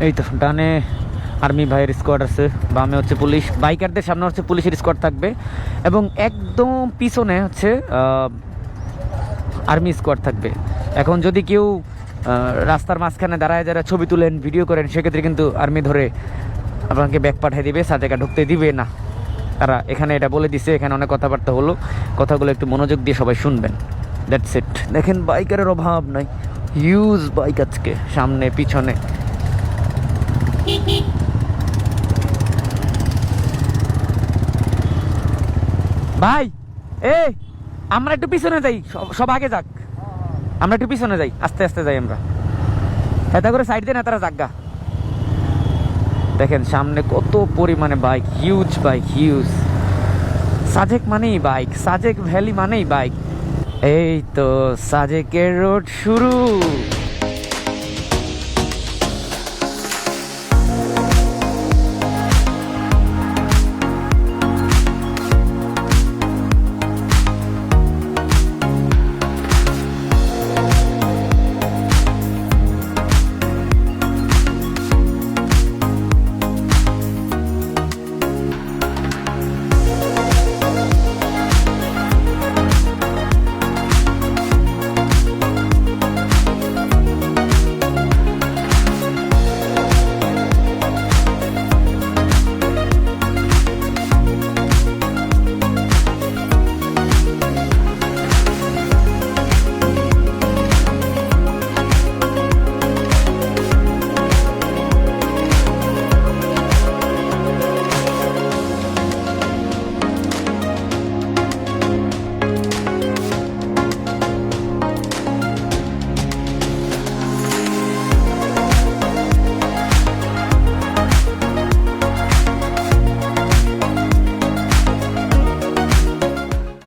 এই তো ডানে আর্মি ভাইয়ের স্কোয়াড আছে, বামে হচ্ছে পুলিশ, বাইকারদের সামনে হচ্ছে পুলিশের স্কোয়াড থাকবে এবং একদম পিছনে হচ্ছে আর্মি স্কোয়াড থাকবে। এখন যদি কেউ রাস্তার মাঝখানে দাঁড়ায় যারা ছবি তুলেন, ভিডিও করেন, সেক্ষেত্রে কিন্তু আর্মি ধরে আপনাকে ব্যাগ পাঠিয়ে দিবে, সাজেকা ঢুকতে দিবে না। তারা এখানে এটা বলে দিছে, এখানে অনেক কথাবার্তা হলো, কথাগুলো একটু মনোযোগ দিয়ে সবাই শুনবেন। That's it. দেখেন বাইকারের অভাব নাই, হিউজ বাইক আজকে সামনে পিছনে। ভাই আমরা একটু পিছনে যাই, সব আগে যাক, আমরা একটু পিছনে যাই, আস্তে আস্তে যাই আমরা, এত করে সাইড দিয়ে না তারা জাগা। দেখেন সামনে কত পরিমাণে bike, huge bike, huge. Sajek মানেই বাইক, সাজেক ভ্যালি মানেই বাইক। এই তো সাজেকের রোড শুরু।